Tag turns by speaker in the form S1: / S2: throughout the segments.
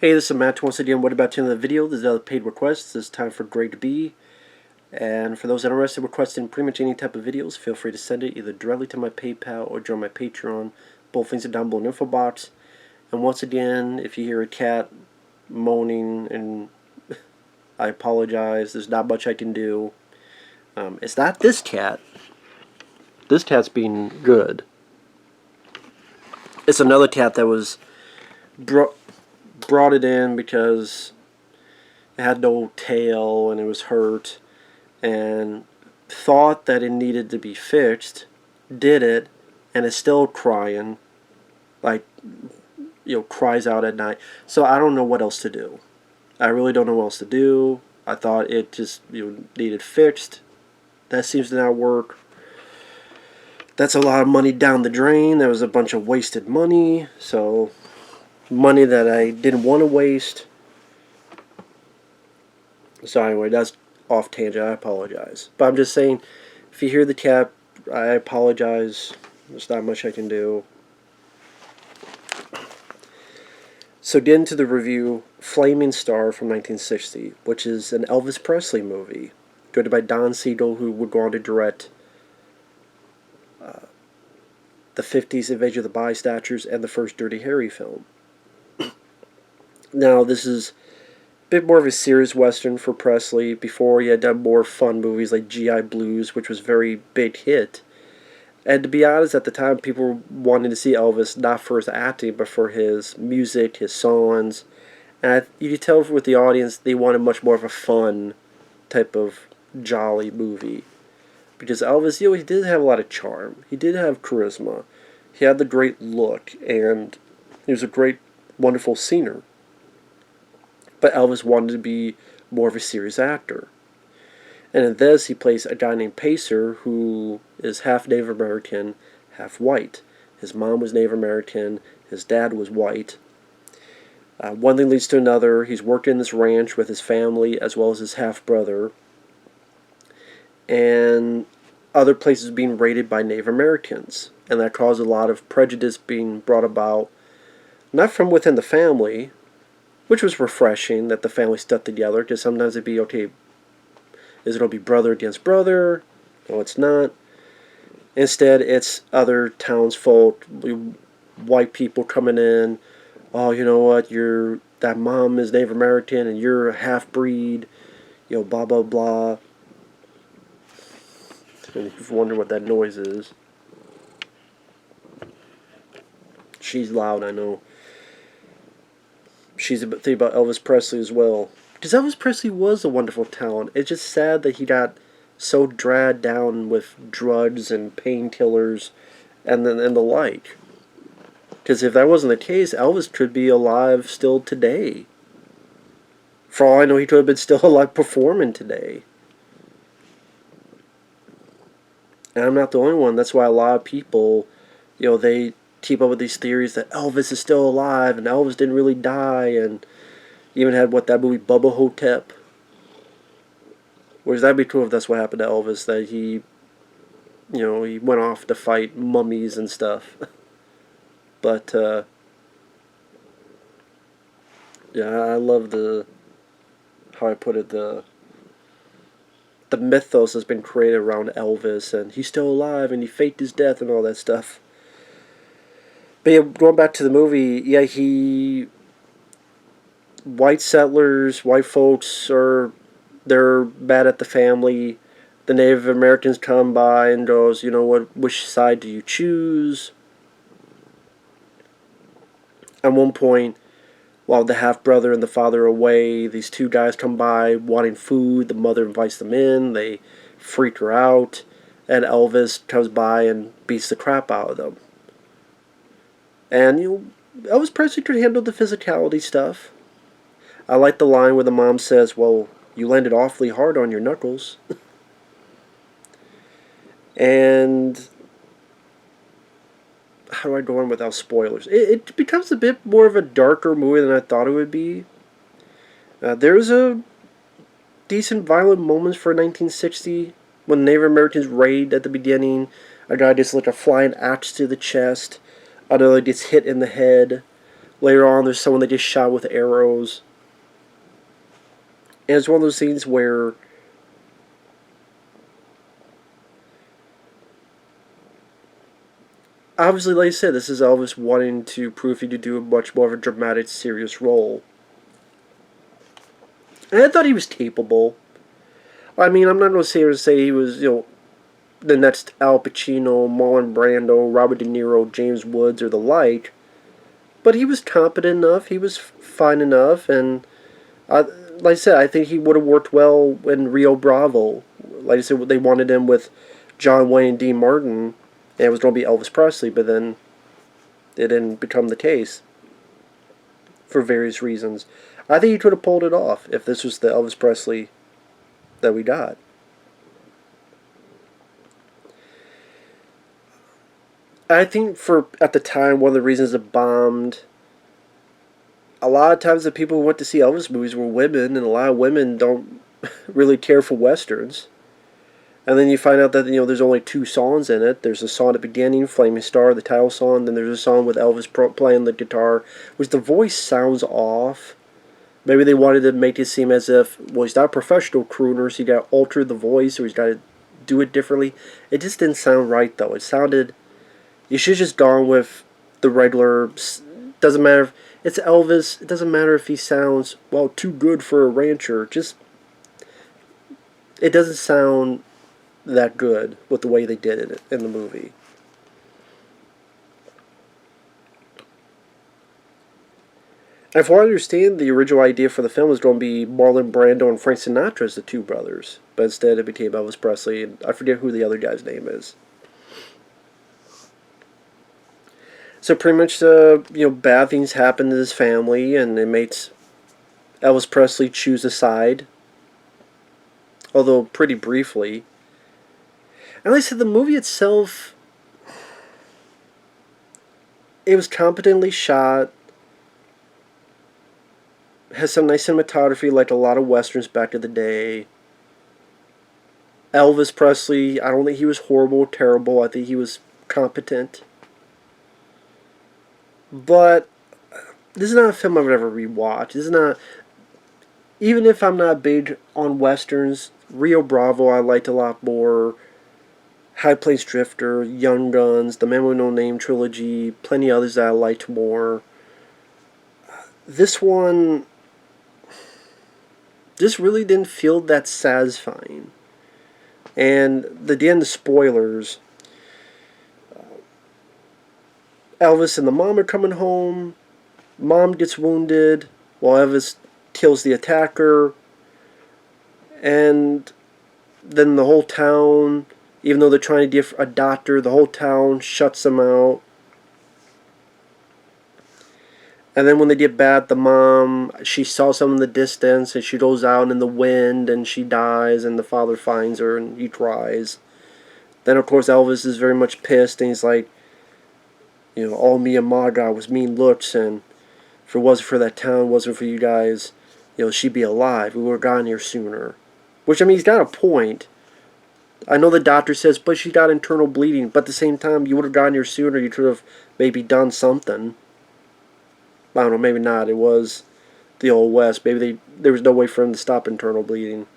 S1: Hey, this is Matt once again. What about the end of the video? This is another paid request. It's time for Greg to be. And for those interested in requesting pretty much any type of videos, feel free to send it either directly to my PayPal or join my Patreon. Both links are down below in the info box. And once again, if you hear a cat moaning, and I apologize, there's not much I can do. It's not this cat. This cat's being good. It's another cat that was brought it in because it had no tail and it was hurt and thought that it needed to be fixed, did it, and is still crying, like, cries out at night. So I don't know what else to do. I really don't know what else to do. I thought it just needed fixed. That seems to not work. That's a lot of money down the drain. There was a bunch of wasted money. So money that I didn't want to waste. So anyway, that's off tangent. I apologize. But I'm just saying, if you hear the cat, I apologize. There's not much I can do. So get into the review, Flaming Star from 1960, which is an Elvis Presley movie, directed by Don Siegel, who would go on to direct the 50s Invasion of the Body Snatchers and the first Dirty Harry film. Now, this is a bit more of a serious western for Presley. Before, he had done more fun movies like G.I. Blues, which was a very big hit. And to be honest, at the time, people were wanting to see Elvis not for his acting, but for his music, his songs. And you could tell with the audience, they wanted much more of a fun type of jolly movie. Because Elvis, he did have a lot of charm. He did have charisma. He had the great look, and he was a great, wonderful singer. But Elvis wanted to be more of a serious actor. And in this, he plays a guy named Pacer, who is half Native American, half white. His mom was Native American. His dad was white. One thing leads to another. He's working in this ranch with his family, as well as his half-brother. And other places being raided by Native Americans. And that caused a lot of prejudice being brought about, not from within the family, which was refreshing that the family stuck together, because sometimes it'd be, okay, is it going to be brother against brother? No, it's not. Instead, it's other townsfolk, white people coming in. Oh, you know what? That mom is Native American and you're a half-breed. Blah, blah, blah. And if you wonder what that noise is. She's loud, I know. She's a thing about Elvis Presley as well. Because Elvis Presley was a wonderful talent. It's just sad that he got so dragged down with drugs and painkillers and the like. Because if that wasn't the case, Elvis could be alive still today. For all I know, he could have been still alive performing today. And I'm not the only one. That's why a lot of people, they keep up with these theories that Elvis is still alive and Elvis didn't really die, and even had that movie Bubba Hotep. Whereas that'd be cool if that's what happened to Elvis, that he went off to fight mummies and stuff. But yeah, I love how I put it, the mythos has been created around Elvis, and he's still alive, and he faked his death, and all that stuff. But yeah, going back to the movie, yeah, white settlers, white folks they're mad at the family. The Native Americans come by and goes, which side do you choose? At one point, while the half-brother and the father are away, these two guys come by wanting food. The mother invites them in. They freak her out. And Elvis comes by and beats the crap out of them. And, Elvis Presley could handle the physicality stuff. I like the line where the mom says, well, you landed awfully hard on your knuckles. And how do I go on without spoilers? It becomes a bit more of a darker movie than I thought it would be. There's a decent violent moments for 1960 when Native Americans raid at the beginning. A guy gets like a flying axe to the chest. Another gets hit in the head. Later on, there's someone they just shot with arrows. And it's one of those scenes where obviously, like I said, this is Elvis wanting to prove he could do a much more of a dramatic, serious role. And I thought he was capable. I mean, I'm not going to sit here and say he was, the next Al Pacino, Marlon Brando, Robert De Niro, James Woods, or the like. But he was competent enough. He was fine enough. And like I said, I think he would have worked well in Rio Bravo. Like I said, they wanted him with John Wayne and Dean Martin. And it was going to be Elvis Presley, but then it didn't become the case for various reasons. I think he could have pulled it off if this was the Elvis Presley that we got. I think for at the time, one of the reasons it bombed, a lot of times the people who went to see Elvis movies were women, and a lot of women don't really care for westerns. And then you find out that there's only 2 songs in it. There's a song at the beginning, "Flaming Star," the title song. Then there's a song with Elvis playing the guitar, which the voice sounds off. Maybe they wanted to make it seem as if, well, he's not a professional crooner, so you got to alter the voice, or he's got to do it differently. It just didn't sound right, though. It sounded. You should have just gone with the regular. Doesn't matter if it's Elvis. It doesn't matter if he sounds too good for a rancher. Just it doesn't sound that good with the way they did it in the movie. And from what I understand, the original idea for the film was going to be Marlon Brando and Frank Sinatra as the 2 brothers, but instead it became Elvis Presley, and I forget who the other guy's name is. So pretty much, bad things happen to his family, and it makes Elvis Presley choose a side, although pretty briefly. And like I said, the movie itself, it was competently shot, has some nice cinematography like a lot of westerns back in the day. Elvis Presley, I don't think he was horrible or terrible. I think he was competent. But this is not a film I would ever rewatch. This is not... Even if I'm not big on westerns, Rio Bravo I liked a lot more. High Plains Drifter, Young Guns, The Man with No Name trilogy, plenty of others that I liked more. This one just really didn't feel that satisfying. And the end of spoilers, Elvis and the mom are coming home. Mom gets wounded while Elvis kills the attacker. And then the whole town, even though they're trying to get a doctor, the whole town shuts them out. And then when they get back, the mom, she saw something in the distance, and she goes out in the wind, and she dies, and the father finds her, and he cries. Then, of course, Elvis is very much pissed, and he's like, all me and Ma got was mean looks, and if it wasn't for that town, wasn't for you guys, she'd be alive. We would have gotten here sooner. Which, I mean, he's got a point. I know the doctor says, but she got internal bleeding, but at the same time, you would have gotten here sooner, you could have maybe done something. I don't know, maybe not. It was the Old West. Maybe there was no way for him to stop internal bleeding.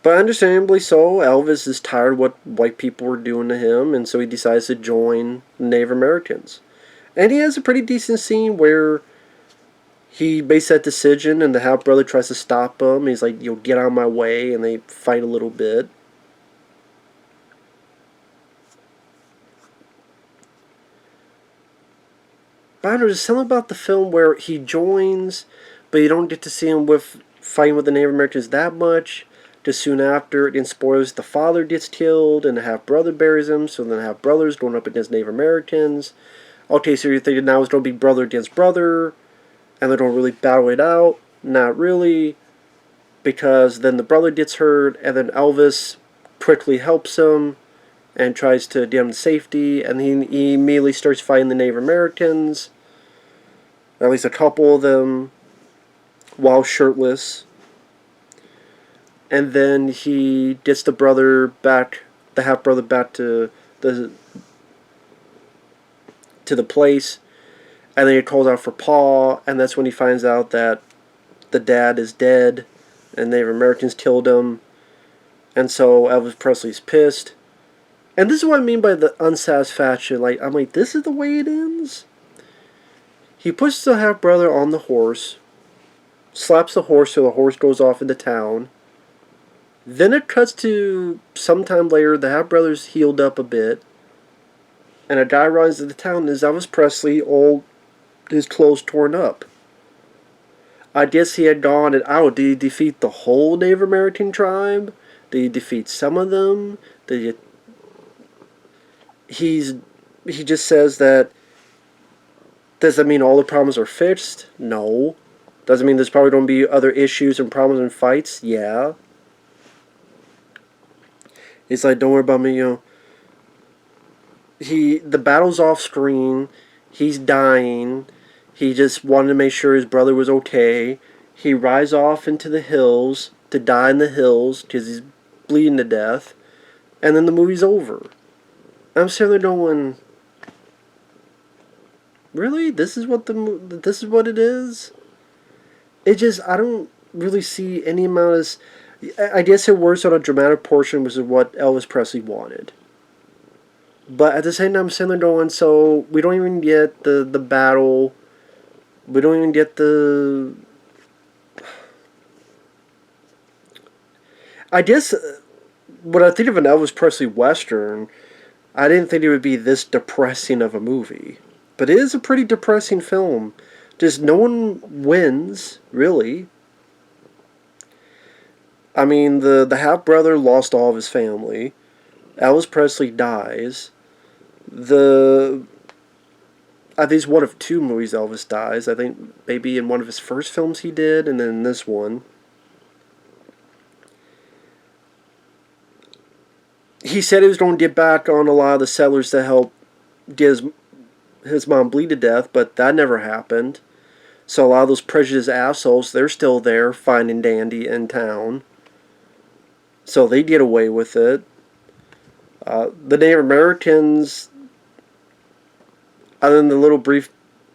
S1: But understandably so, Elvis is tired of what white people were doing to him, and so he decides to join the Native Americans. And he has a pretty decent scene where he makes that decision, and the half-brother tries to stop him. He's like, get out of my way, and they fight a little bit. But I don't know, there's something about the film where he joins, but you don't get to see him fighting with the Native Americans that much. Just soon after, in spoilers, the father gets killed, and the half-brother buries him, so then the half-brother's going up against Native Americans. Okay, so you're thinking now it's going to be brother against brother, and they don't really battle it out. Not really, because then the brother gets hurt, and then Elvis quickly helps him, and tries to get him to safety, and he immediately starts fighting the Native Americans. At least a couple of them, while shirtless. And then he gets the half-brother back to the to the place, and then he calls out for Paul, and that's when he finds out that the dad is dead, and Native Americans killed him, and so Elvis Presley's pissed. And this is what I mean by the unsatisfaction. Like, I'm like, this is the way it ends? He pushes the half-brother on the horse, slaps the horse so the horse goes off into town. Then it cuts to sometime later, the half-brother's healed up a bit, and a guy runs into town, and there's Elvis Presley, all his clothes torn up. I guess he had gone and out. Did he defeat the whole Native American tribe? Did he defeat some of them? Did he just says that, does that mean all the problems are fixed? No. Does it mean there's probably going to be other issues and problems and fights? Yeah. He's like, don't worry about me, the battle's off screen. He's dying. He just wanted to make sure his brother was okay. He rides off into the hills to die in the hills because he's bleeding to death. And then the movie's over. I'm sitting there going, really? This is what it is? It just, I don't really see any amount of... I guess it works on a dramatic portion, which is what Elvis Presley wanted. But at the same time, I'm sitting there going, so we don't even get the battle. We don't even get the... I guess when I think of an Elvis Presley Western, I didn't think it would be this depressing of a movie. But it is a pretty depressing film. Just no one wins, really. I mean, the half-brother lost all of his family. Elvis Presley dies. I think it's one of two movies Elvis dies. I think maybe in one of his first films he did, and then in this one. He said he was going to get back on a lot of the settlers to help get his mom bleed to death, but that never happened. So a lot of those prejudiced assholes, they're still there, fine and dandy in town. So they get away with it. The Native Americans, other than the little brief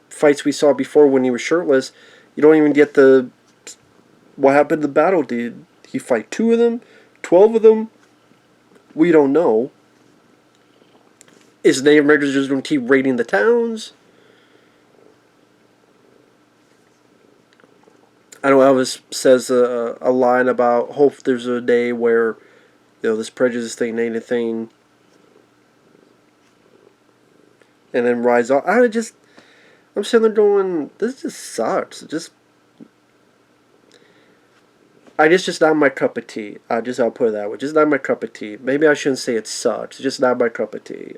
S1: fights we saw before when he was shirtless, you don't even get what happened in the battle. Did he fight 2 of them? 12 of them? We don't know. Is Native Americans just going to keep raiding the towns? I know Elvis says a line about hope there's a day where, this prejudice thing ain't a thing, and then rise up. I'm sitting there going, this just sucks. I guess just not my cup of tea. I'll put it that way. Just not my cup of tea. Maybe I shouldn't say it sucks. Just not my cup of tea.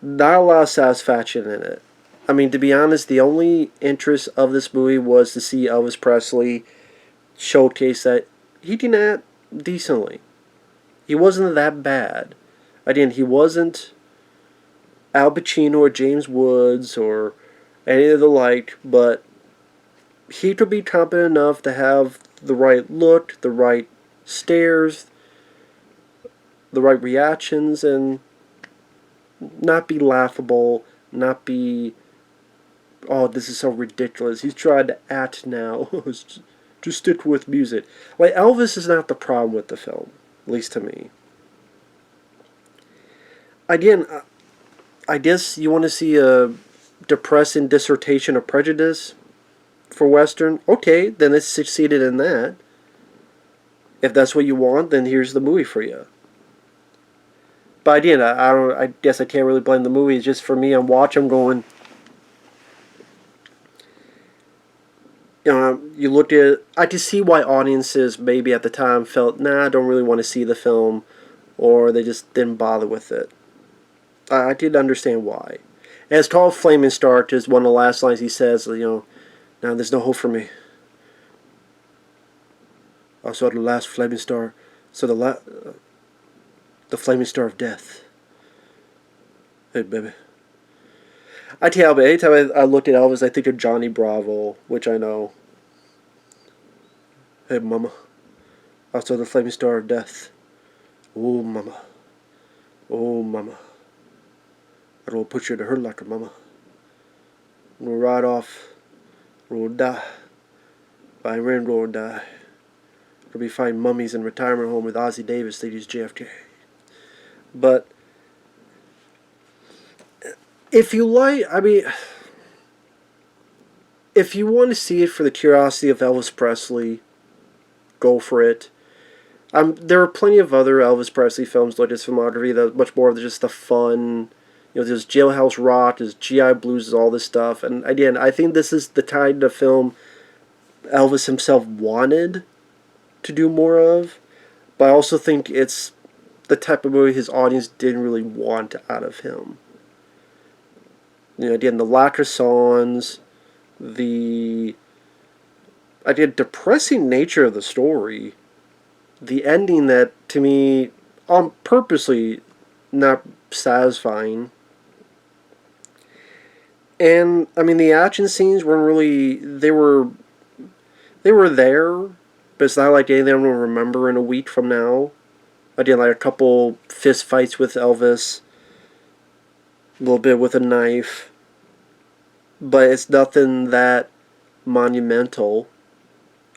S1: Not a lot of satisfaction in it. I mean, to be honest, the only interest of this movie was to see Elvis Presley showcase that he did act decently. He wasn't that bad. Again, he wasn't Al Pacino or James Woods or any of the like, but he could be competent enough to have the right look, the right stares, the right reactions, and not be laughable, not be, oh, this is so ridiculous. He's trying to act now. Just stick with music. Like, Elvis is not the problem with the film, at least to me. Again, I guess you want to see a depressing dissertation of prejudice for Western. Okay, then it's succeeded in that. If that's what you want, then here's the movie for you. But again, I guess I can't really blame the movie. It's just for me, I'm watching, going, you look at, I can see why audiences maybe at the time felt, I don't really want to see the film, or they just didn't bother with it. I did understand why. And it's called Flaming Star, because one of the last lines he says, now there's no hope for me. I saw the last flaming star, so the flaming star of death. Hey, baby. I tell you, anytime I look at Elvis, I think of Johnny Bravo, which I know. Hey, mama. I saw the flaming star of death. Oh, mama. Oh, mama. I don't want to put you in a hurt locker, mama. We'll ride off. We'll die. By rain, we'll die. We'll be finding mummies in retirement home with Ozzie Davis. They use JFK. But if you like, I mean, if you want to see it for the curiosity of Elvis Presley, go for it. There are plenty of other Elvis Presley films like his filmography that are much more than just the fun. There's Jailhouse Rock, there's GI Blues, all this stuff. And again, I think this is the kind of film Elvis himself wanted to do more of. But I also think it's the type of movie his audience didn't really want out of him. Again, the lacquer songs, the again depressing nature of the story, the ending that to me purposely not satisfying. And I mean the action scenes weren't really they were there, but it's not like anything I'm gonna remember in a week from now. I did like a couple fist fights with Elvis, a little bit with a knife, but it's nothing that monumental.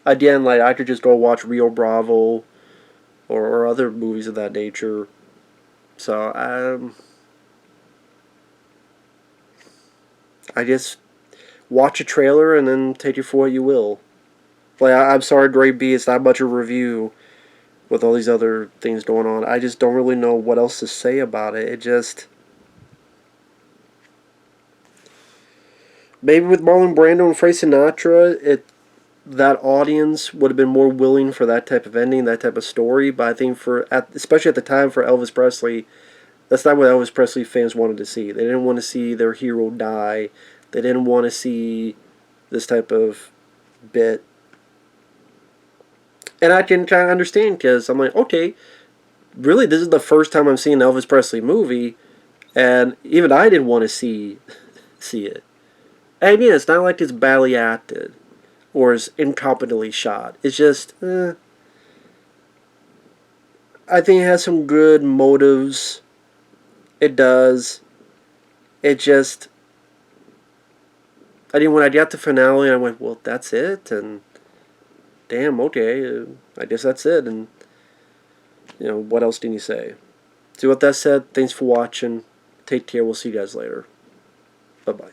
S1: Again, like I could just go watch Rio Bravo or other movies of that nature. So I just watch a trailer and then take it for what you will. Like I'm sorry, Grade B, it's not much of a review with all these other things going on. I just don't really know what else to say about it. It just maybe with Marlon Brando and Frank Sinatra, that audience would have been more willing for that type of ending, that type of story. But I think especially at the time for Elvis Presley, that's not what Elvis Presley fans wanted to see. They didn't want to see their hero die. They didn't want to see this type of bit. And I can kind of understand because I'm like, okay, really, this is the first time I'm seeing an Elvis Presley movie, and even I didn't want to see it. And again, it's not like it's badly acted or is incompetently shot. It's just, I think it has some good motives. It does. It just, when I got to the finale, I went, well, that's it, and damn, okay, I guess that's it, and, what else can you say? So with that said, thanks for watching. Take care. We'll see you guys later. Bye-bye.